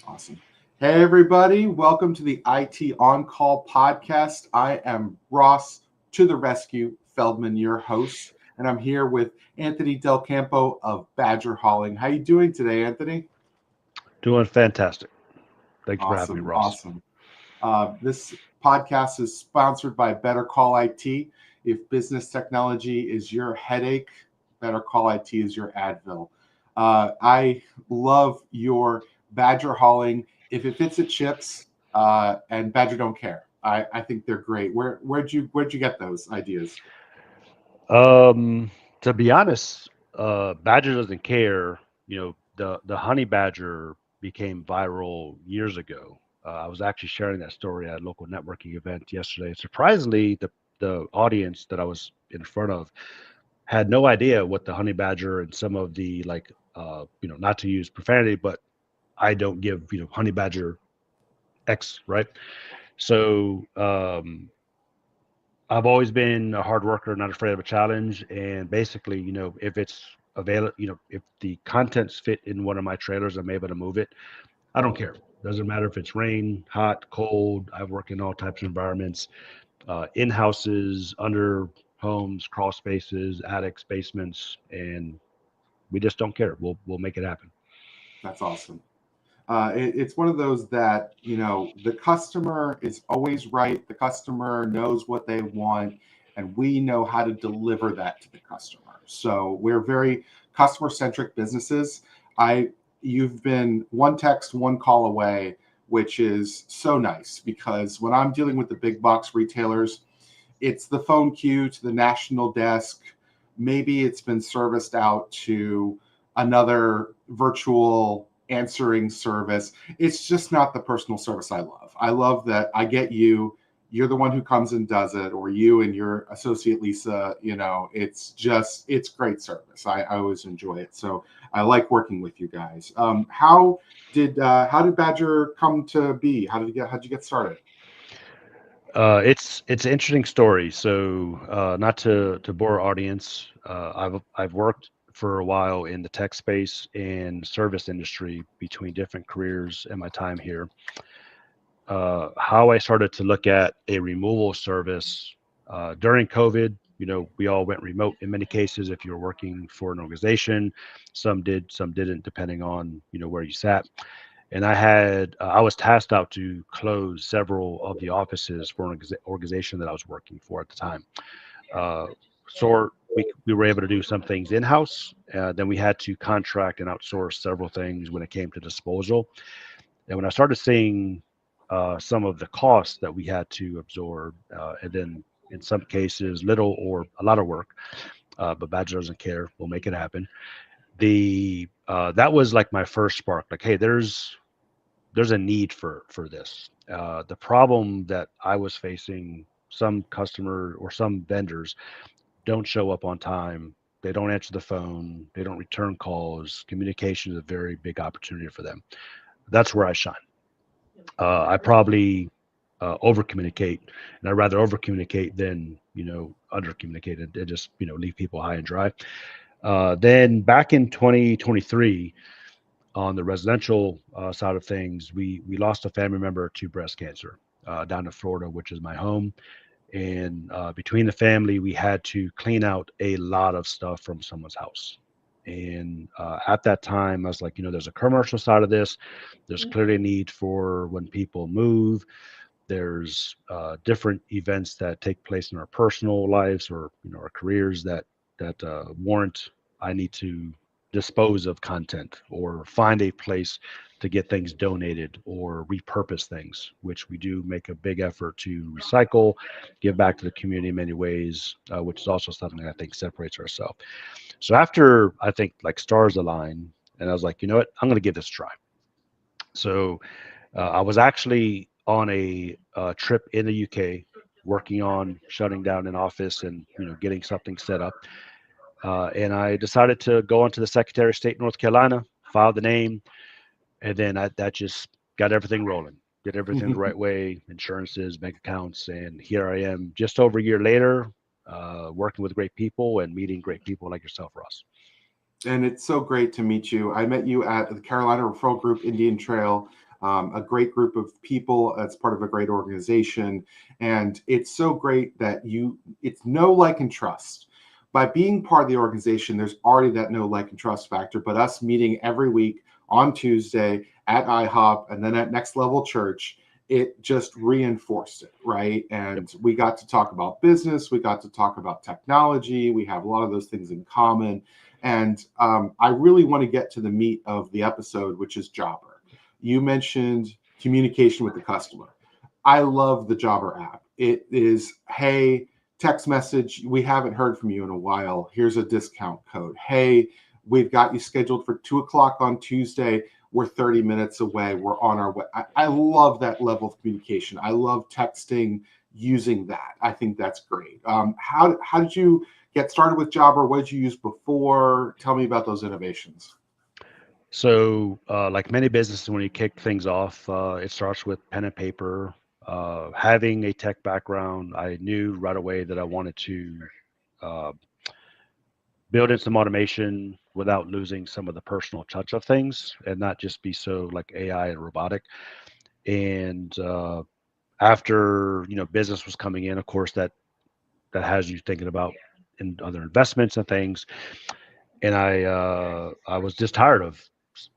Awesome. Hey, everybody. Welcome to the IT On Call podcast. I am Ross to the rescue, Feldman, your host, and I'm here with Anthony Del Campo of Badger Hauling. How you doing today, Anthony? Doing fantastic. Thank you for having me, Awesome. Ross. Awesome. This podcast is sponsored by Better Call IT. If business technology is your headache, Better Call IT is your Advil. I love your Badger hauling. If it fits at chips, and Badger don't care. I think they're great. Where'd you get those ideas? Um, to be honest, Badger doesn't care. The honey badger became viral years ago. I was actually sharing that story at a local networking event yesterday. Surprisingly, the audience that I was in front of had no idea what the honey badger and some of the not to use profanity, but I don't give honey badger X, right? So I've always been a hard worker, not afraid of a challenge. And basically, if it's available, if the contents fit in one of my trailers, I'm able to move it. I don't care. Doesn't matter if it's rain, hot, cold. I've worked in all types of environments, in houses, under homes, crawl spaces, attics, basements, and we just don't care. We'll make it happen. That's awesome. It's one of those that, the customer is always right. The customer knows what they want, and we know how to deliver that to the customer. So we're very customer centric businesses. I You've been one text, one call away, which is so nice because when I'm dealing with the big box retailers, it's the phone queue to the national desk. Maybe it's been serviced out to another virtual answering service. It's just not the personal service I love. I love that I get you. You're the one who comes and does it, or you and your associate Lisa. It's great service. I always enjoy it. So I like working with you guys. How did Badger come to be? How'd you get started? It's an interesting story. So, not to bore our audience, I've worked for a while in the tech space and service industry between different careers in my time here. How I started to look at a removal service during COVID. We all went remote in many cases. If you were working for an organization, some did, some didn't, depending on where you sat. And I was tasked out to close several of the offices for an organization that I was working for at the time. Uh, so we were able to do some things in house. Then we had to contract and outsource several things when it came to disposal. And when I started seeing some of the costs that we had to absorb, and then in some cases little or a lot of work, but Badger doesn't care. We'll make it happen. The That was like my first spark. Like, hey, there's a need for this. The problem that I was facing, some customer or some vendors don't show up on time. They don't answer the phone. They don't return calls. Communication is a very big opportunity for them. That's where I shine. I probably over communicate, and I'd rather over communicate than under communicate and just leave people high and dry. Then back in 2023, on the residential side of things, we lost a family member to breast cancer down in Florida, which is my home. And between the family, we had to clean out a lot of stuff from someone's house. And at that time, I was like, there's a commercial side of this. There's clearly a need for when people move. There's different events that take place in our personal lives or our careers that warrant I need to dispose of content or find a place to get things donated or repurpose things, which we do make a big effort to recycle, give back to the community in many ways, which is also something I think separates ourselves. So after I think like stars align, and I was like, you know what, I'm going to give this a try. So I was actually on a trip in the UK, working on shutting down an office and getting something set up. And I decided to go onto the Secretary of State, North Carolina, file the name, and then that just got everything rolling. Did everything the right way, insurances, bank accounts, and here I am, just over a year later, working with great people and meeting great people like yourself, Ross. And it's so great to meet you. I met you at the Carolina Referral Group Indian Trail. a great group of people that's part of a great organization. And it's so great that it's know, like, and trust. By being part of the organization, there's already that know, like, and trust factor. But us meeting every week on Tuesday at IHOP and then at Next Level Church, it just reinforced it, right? And we got to talk about business. We got to talk about technology. We have a lot of those things in common. And I really want to get to the meat of the episode, which is Jobber. You mentioned communication with the customer. I love the Jobber app. It is, hey, text message, we haven't heard from you in a while. Here's a discount code. Hey, we've got you scheduled for 2:00 on Tuesday. We're 30 minutes away. We're on our way. I love that level of communication. I love texting using that. I think that's great. How did you get started with Jobber? What did you use before? Tell me about those innovations. So, like many businesses, when you kick things off, it starts with pen and paper. Having a tech background, I knew right away that I wanted to uh, build in some automation without losing some of the personal touch of things and not just be so like AI and robotic. And after business was coming in, of course, that has you thinking about in other investments and things. And I was just tired of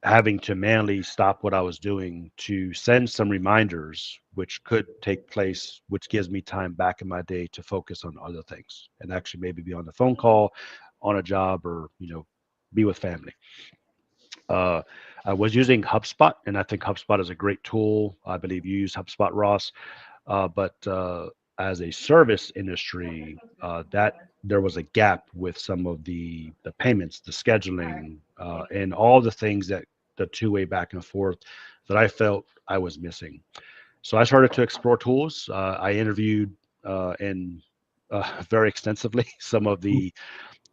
having to manually stop what I was doing to send some reminders, which could take place, which gives me time back in my day to focus on other things and actually maybe be on the phone call, on a job, or be with family. Uh, I was using HubSpot, and I think HubSpot is a great tool. I believe you use HubSpot, Ross. But as a service industry, that there was a gap with some of the payments, the scheduling, and all the things that the two-way back and forth that I felt I was missing. So I started to explore tools. I interviewed and very extensively some of the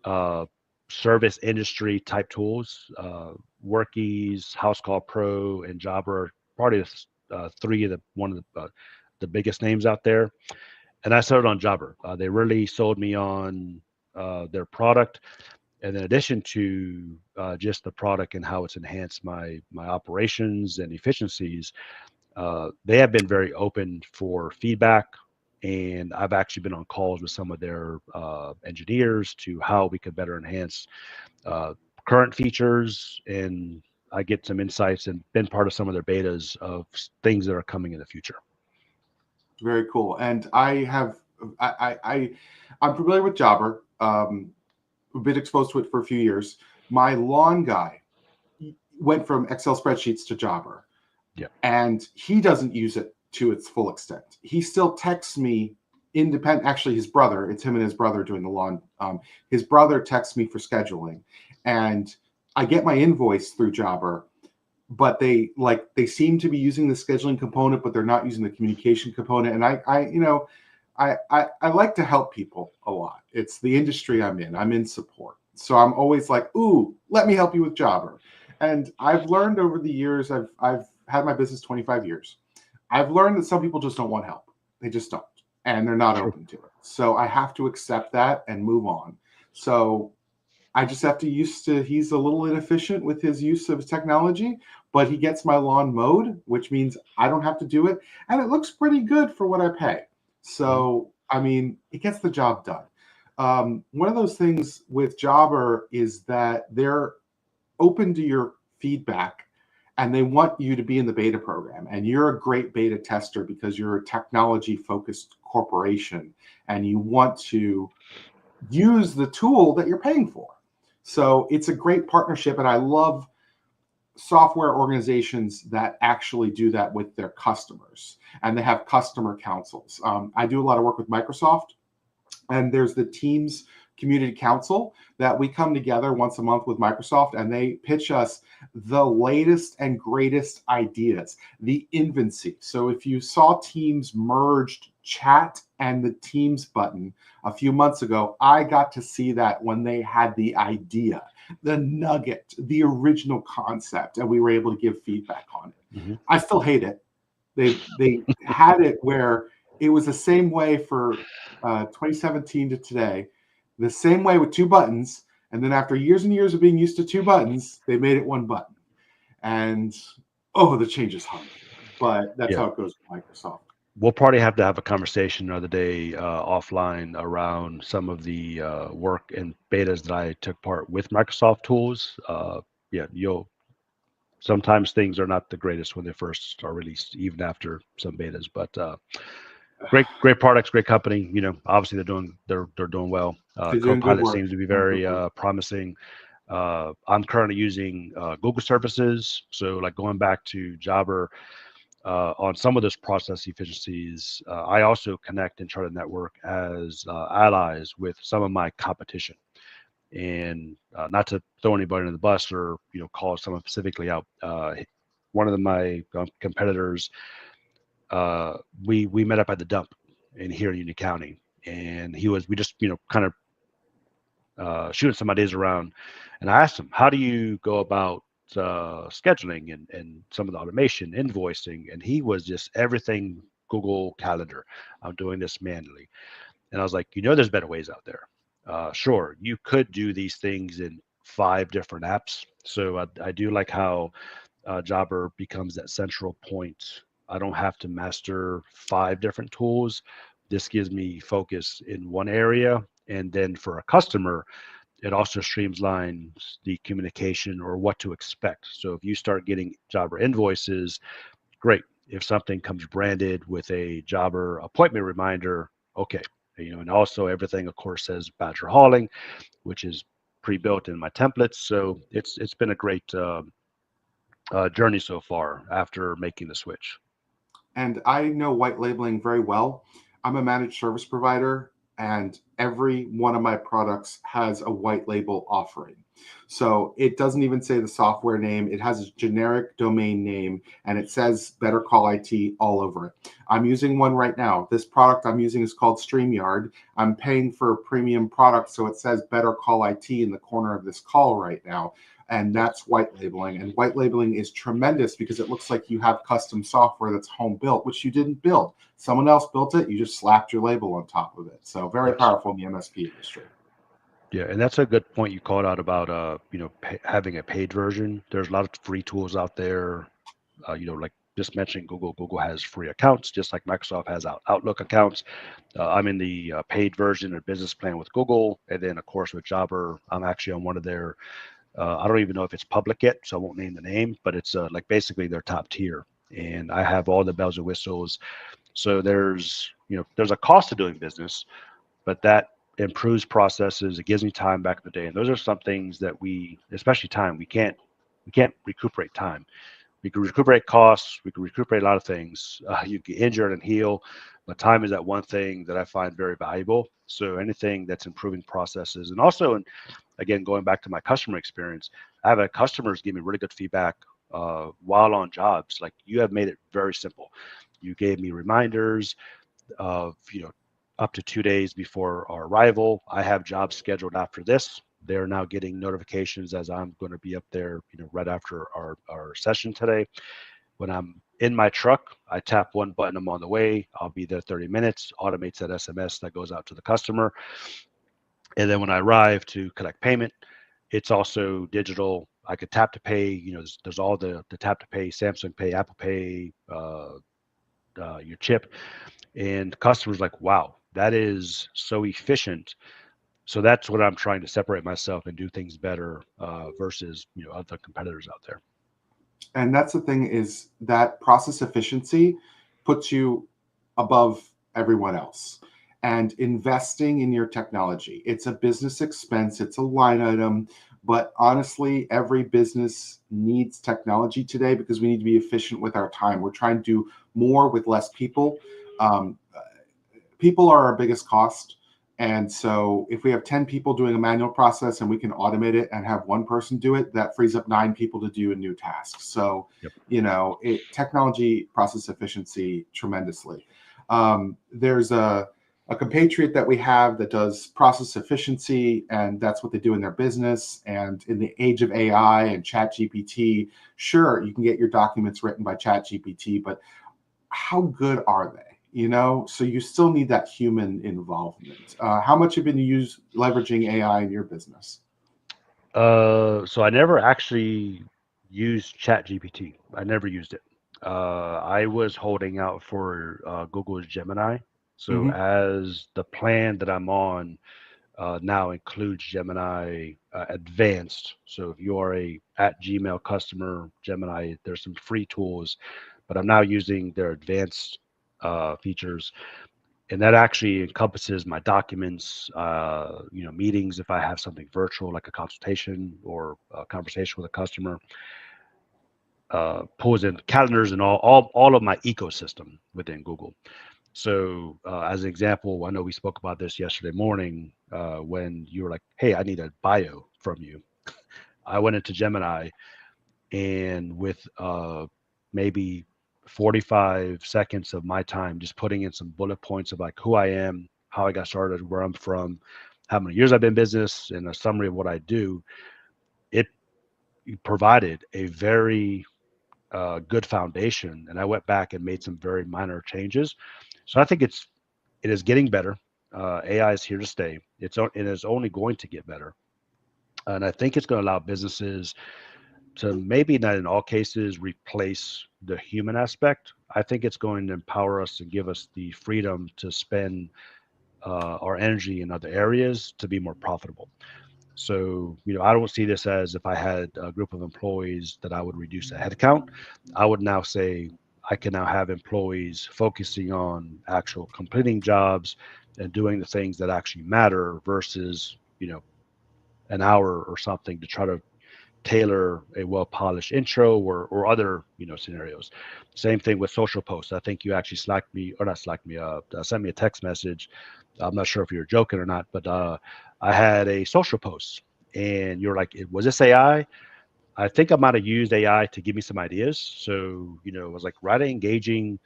uh, service industry type tools. Workies, House Call Pro, and Jobber are probably three of the biggest names out there. And I started on Jobber. They really sold me on their product, and in addition to just the product and how it's enhanced my operations and efficiencies, they have been very open for feedback. And I've actually been on calls with some of their engineers to how we could better enhance uh, current features, and I get some insights and been part of some of their betas of things that are coming in the future. Very cool. And I'm familiar with Jobber. Been exposed to it for a few years. My lawn guy went from Excel spreadsheets to Jobber. Yeah. And he doesn't use it to its full extent. He still texts me independent. Actually, his brother, it's him and his brother doing the lawn. His brother texts me for scheduling, and I get my invoice through Jobber, but they seem to be using the scheduling component, but they're not using the communication component. And I like to help people a lot. It's the industry I'm in. I'm in support. So I'm always like, ooh, let me help you with Jobber. And I've learned over the years, I've had my business 25 years. I've learned that some people just don't want help. They just don't. And they're not open to it. So I have to accept that and move on. So I just have to he's a little inefficient with his use of technology, but he gets my lawn mowed, which means I don't have to do it. And it looks pretty good for what I pay. So, I mean, it gets the job done. One of those things with Jobber is that they're open to your feedback and they want you to be in the beta program. And you're a great beta tester because you're a technology focused corporation and you want to use the tool that you're paying for. So it's a great partnership. And I love software organizations that actually do that with their customers, and they have customer councils. I do a lot of work with Microsoft, and there's the Teams Community Council that we come together once a month with Microsoft, and they pitch us the latest and greatest ideas, the infancy. So if you saw Teams merged chat and the Teams button a few months ago, I got to see that when they had the idea, the nugget, the original concept, and we were able to give feedback on it. Mm-hmm. I still hate it. They had it where it was the same way for 2017 to today, the same way with two buttons, and then after years and years of being used to two buttons, they made it one button. And Oh, the change is hard, but that's Yeah. how it goes with Microsoft. We'll probably have to have a conversation another day offline around some of the work and betas that I took part with Microsoft tools. Yeah, you'll sometimes things are not the greatest when they first are released, even after some betas. But great products, great company. Obviously they're doing well. They're doing good Copilot work. seems to be Doing good very work. promising. I'm currently using Google services, so like going back to Jobber. On some of those process efficiencies, I also connect and try to network as allies with some of my competition. And not to throw anybody under the bus or call someone specifically out. One of my competitors, we met up at the dump in here in Union County, and we just kind of shooting some ideas around, and I asked him, how do you go about scheduling and some of the automation, invoicing, and he was just everything Google Calendar. I'm doing this manually, and I was like, there's better ways out there. Sure, you could do these things in 5 different apps. So I do like how Jobber becomes that central point. I don't have to master 5 different tools. This gives me focus in one area. And then for a customer, it also streamlines the communication or what to expect. So if you start getting Jobber invoices, great. If something comes branded with a Jobber appointment reminder, okay. And also everything, of course, says Badger Hauling, which is pre-built in my templates. So it's been a great journey so far after making the switch. And I know white labeling very well. I'm a managed service provider, and every one of my products has a white label offering. So it doesn't even say the software name, it has a generic domain name, and it says Better Call IT all over it. I'm using one right now. This product I'm using is called StreamYard. I'm paying for a premium product, so it says Better Call IT in the corner of this call right now. And that's white labeling. And white labeling is tremendous because it looks like you have custom software that's home built, which you didn't build. Someone else built it. You just slapped your label on top of it. So very Yes. powerful in the MSP industry. Yeah, and that's a good point you called out about having a paid version. There's a lot of free tools out there. Like just mentioning Google. Google has free accounts, just like Microsoft has Outlook accounts. I'm in the paid version of business plan with Google, and then of course with Jobber, I'm actually on one of their. I don't even know if it's public yet, so I won't name the name, but it's like basically their top tier, and I have all the bells and whistles. So there's a cost to doing business, but that improves processes. It gives me time back in the day, and those are some things that especially time, we can't recuperate time. We can recuperate costs. We can recuperate a lot of things. You get injured and heal, but time is that one thing that I find very valuable. So anything that's improving processes, and also, and again, going back to my customer experience, I have had customers give me really good feedback while on jobs. Like, you have made it very simple. You gave me reminders of up to 2 days before our arrival. I have jobs scheduled after this. They're now getting notifications as I'm going to be up there, right after our session today. When I'm in my truck, I tap one button, I'm on the way. I'll be there 30 minutes, automates that SMS that goes out to the customer. And then when I arrive to collect payment, it's also digital. I could tap to pay, there's all the tap to pay, Samsung Pay, Apple Pay, your chip. And customers like, wow, that is so efficient. So that's what I'm trying to separate myself and do things better versus other competitors out there. And that's the thing, is that process efficiency puts you above everyone else. And investing in your technology, it's a business expense, it's a line item, but honestly, every business needs technology today because we need to be efficient with our time. We're trying to do more with less people. Um, People are our biggest cost. And so if we have 10 people doing a manual process and we can automate it and have one person do it, that frees up 9 people to do a new task. So, Yep. Technology, process efficiency tremendously. There's a compatriot that we have that does process efficiency, and that's what they do in their business. And in the age of AI and chat GPT, sure, you can get your documents written by chat GPT, but how good are they? So you still need that human involvement. How much have you been leveraging AI in your business? So I never actually used ChatGPT. I never used it. I was holding out for Google's Gemini. So Hmm. as the plan that I'm on now includes Gemini Advanced. So if you are a at Gmail customer, Gemini, there's some free tools, but I'm now using their advanced features, and that actually encompasses my documents, meetings if I have something virtual like a consultation or a conversation with a customer, pulls in calendars and all of my ecosystem within Google. So, as an example, I know we spoke about this yesterday morning when you were like, "Hey, I need a bio from you." I went into Gemini, and with maybe 45 seconds of my time, just putting in some bullet points of like who I am, how I got started, where I'm from, how many years I've been in business, and a summary of what I do, it provided a very good foundation. And I went back and made some very minor changes. So I think it is getting better. AI is here to stay. It is only going to get better, and I think it's going to allow businesses to, maybe not in all cases, replace the human aspect. I think it's going to empower us and give us the freedom to spend our energy in other areas to be more profitable. So, I don't see this as if I had a group of employees that I would reduce a headcount. I would now say I can now have employees focusing on actual completing jobs and doing the things that actually matter versus, an hour or something to try to tailor a well-polished intro or other scenarios. Same thing with social posts. I think you actually slacked me, or not slacked me, sent me a text message. I'm not sure if you were joking or not, but I had a social post, and you're like, was this AI? I think I might have used AI to give me some ideas. So it was like, write an engaging,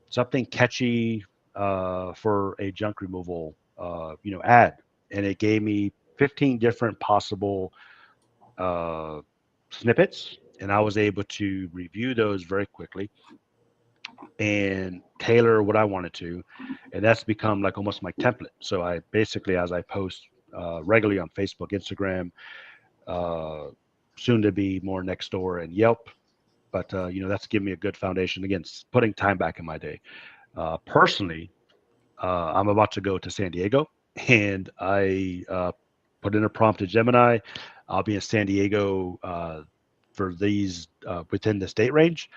something catchy for a junk removal ad, and it gave me 15 different possible uh, snippets, and I was able to review those very quickly and tailor what I wanted to, and that's become like almost my template. So I basically, as I post regularly on Facebook, Instagram, uh, soon to be more Nextdoor and Yelp, but that's given me a good foundation. Again, putting time back in my day. Personally, I'm about to go to San Diego, and I put in a prompt to Gemini. I'll be in San Diego for these within the state range.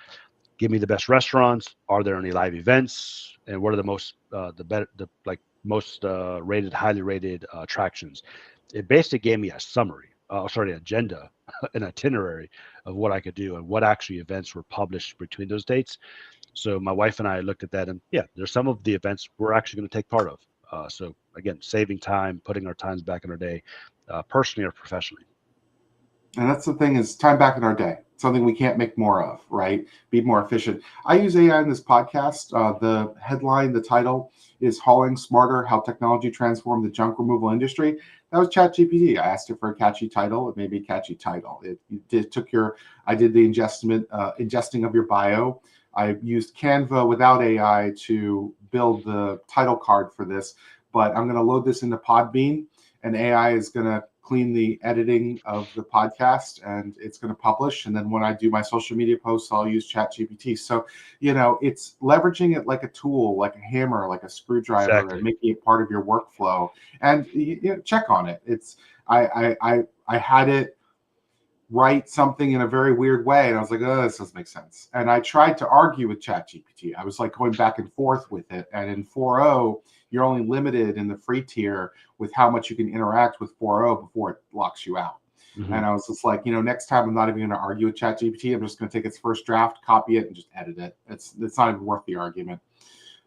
Give me the best restaurants. Are there any live events? And what are the most the better the like most rated, highly rated attractions? It basically gave me a summary. Agenda, an itinerary of what I could do and what actually events were published between those dates. So my wife and I looked at that, and yeah, there's some of the events we're actually going to take part of. So again, saving time, putting our times back in our day, personally or professionally. And that's the thing, is time back in our day, something we can't make more of, right? Be more efficient. I use AI in this podcast. The headline, the title is Hauling Smarter, How Technology Transformed the Junk Removal Industry. That was ChatGPT. I asked it for a catchy title. It made me a catchy title. I did the ingesting of your bio. I used Canva without AI to build the title card for this, but I'm going to load this into Podbean, and AI is going to clean the editing of the podcast, and it's going to publish. And then when I do my social media posts, I'll use ChatGPT. So, it's leveraging it like a tool, like a hammer, like a screwdriver, and Exactly. making it part of your workflow. And check on it. I had it write something in a very weird way, and I was like, oh, this doesn't make sense. And I tried to argue with ChatGPT. I was like going back and forth with it. And in 4.0, you're only limited in the free tier with how much you can interact with 4.0 before it locks you out. Hmm. And I was just like, next time I'm not even going to argue with ChatGPT. I'm just going to take its first draft, copy it, and just edit it. It's not even worth the argument.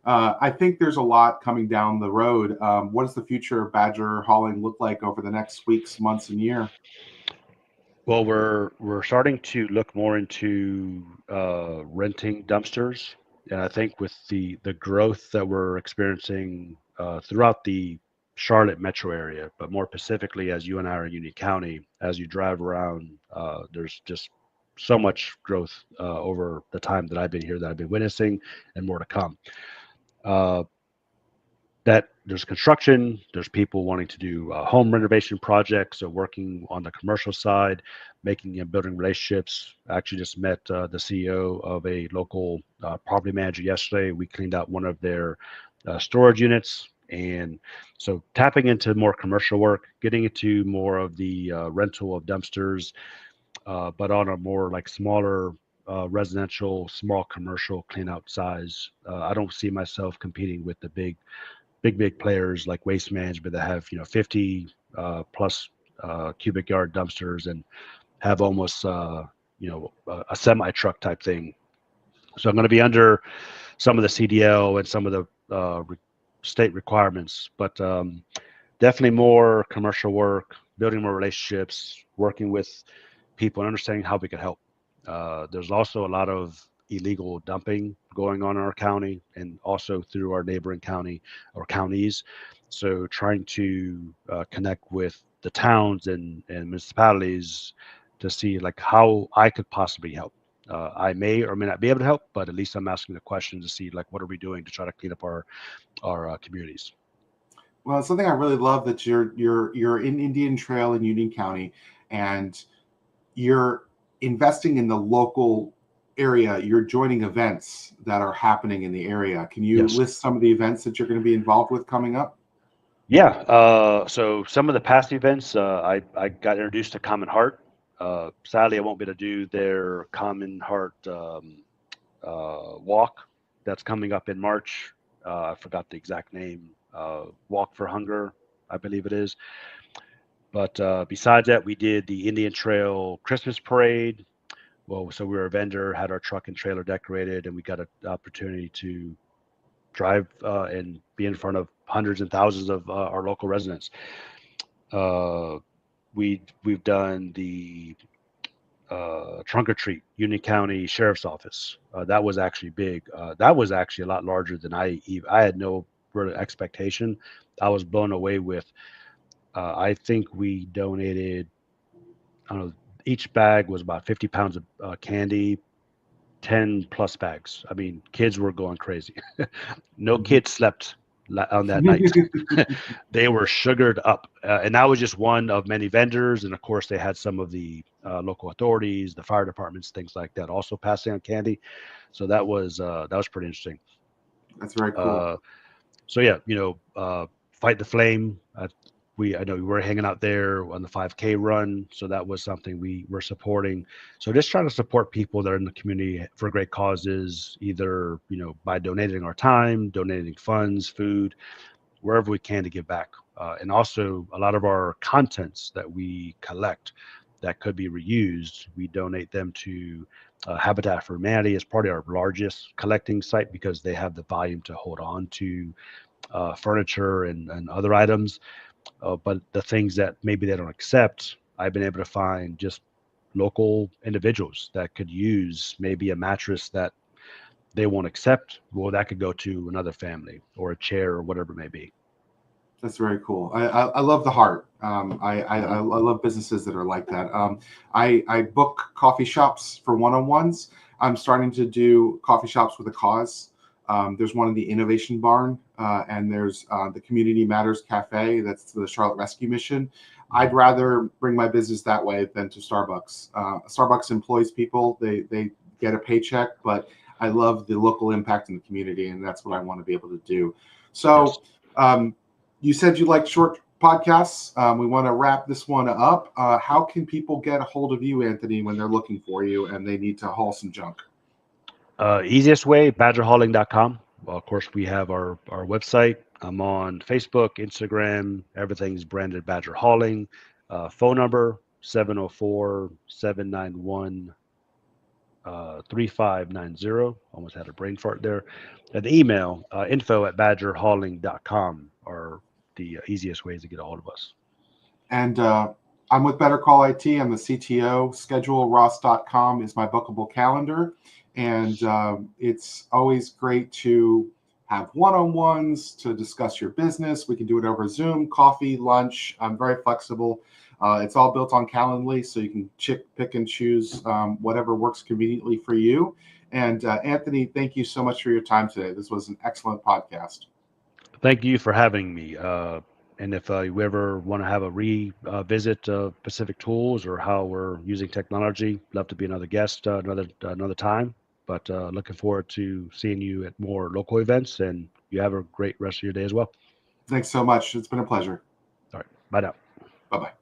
I think there's a lot coming down the road. What does the future of Badger hauling look like over the next weeks, months, and year? Well, we're starting to look more into renting dumpsters, and I think with the growth that we're experiencing throughout the Charlotte metro area, but more specifically as you and I are in Union County, as you drive around, there's just so much growth over the time that I've been here that I've been witnessing, and more to come. Uh, that there's construction, there's people wanting to do home renovation projects, so working on the commercial side, making and building relationships. I actually just met the CEO of a local property manager yesterday. We cleaned out one of their storage units. And so tapping into more commercial work, getting into more of the rental of dumpsters, but on a more like smaller residential, small commercial clean out size. I don't see myself competing with the big players like Waste Management that have 50 plus cubic yard dumpsters and have almost a semi truck type thing. So I'm going to be under some of the CDL and some of the state requirements, but definitely more commercial work, building more relationships, working with people and understanding how we could help. There's also a lot of illegal dumping going on in our county and also through our neighboring county or counties. So trying to connect with the towns and municipalities to see like how I could possibly help. I may or may not be able to help, but at least I'm asking the question to see like what are we doing to try to clean up our communities. Well, it's something I really love that you're in Indian Trail in Union County, and you're investing in the local area. You're joining events that are happening in the area. Can you list some of the events that you're going to be involved with coming up? Yeah. So some of the past events, I got introduced to Common Heart. Sadly, I won't be able to do their Common Heart walk that's coming up in March. I forgot the exact name. Walk for Hunger, I believe it is. But besides that, we did the Indian Trail Christmas Parade. Well, so we were a vendor, had our truck and trailer decorated, and we got an opportunity to drive and be in front of hundreds and thousands of our local residents. We've done the trunk or treat, Union County Sheriff's Office. That was actually big. That was actually a lot larger than I had no real expectation. I was blown away with. I think we donated. I don't know. Each bag was about 50 pounds of candy, 10 plus bags. I mean, kids were going crazy. No kid slept on that night. They were sugared up. And that was just one of many vendors. And of course, they had some of the local authorities, the fire departments, things like that, also passing on candy. So that was pretty interesting. That's very cool. So yeah, Fight the Flame. I know we were hanging out there on the 5K run, so that was something we were supporting. So just trying to support people that are in the community for great causes, either by donating our time, donating funds, food, wherever we can to give back. And also a lot of our contents that we collect that could be reused, we donate them to Habitat for Humanity as part of our largest collecting site because they have the volume to hold on to furniture and other items. But the things that maybe they don't accept, I've been able to find just local individuals that could use maybe a mattress that they won't accept. Well, that could go to another family or a chair or whatever it may be. That's very cool. I love the heart. I love businesses that are like that. I book coffee shops for one-on-ones. I'm starting to do coffee shops with a cause. There's one in the Innovation Barn, and there's the Community Matters Cafe. That's the Charlotte Rescue Mission. I'd rather bring my business that way than to Starbucks. Starbucks employs people. They get a paycheck, but I love the local impact in the community, and that's what I want to be able to do. So you said you like short podcasts. We want to wrap this one up. How can people get a hold of you, Anthony, when they're looking for you and they need to haul some junk? Easiest way, badgerhauling.com. Well, of course, we have our website. I'm on Facebook, Instagram. Everything's branded Badger Hauling. Phone number, 704-791-3590. Almost had a brain fart there. And the email, info@badgerhauling.com are the easiest ways to get a hold of us. And I'm with Better Call IT. I'm the CTO. ScheduleRoss.com is my bookable calendar. And it's always great to have one-on-ones to discuss your business. We can do it over Zoom, coffee, lunch. I'm very flexible. It's all built on Calendly, so you can pick and choose whatever works conveniently for you. And Anthony, thank you so much for your time today. This was an excellent podcast. thank you for having me. And if you ever want to have a revisit Pacific Tools or how we're using technology, love to be another guest another time. But looking forward to seeing you at more local events, and you have a great rest of your day as well. Thanks so much. It's been a pleasure. All right. Bye now. Bye-bye.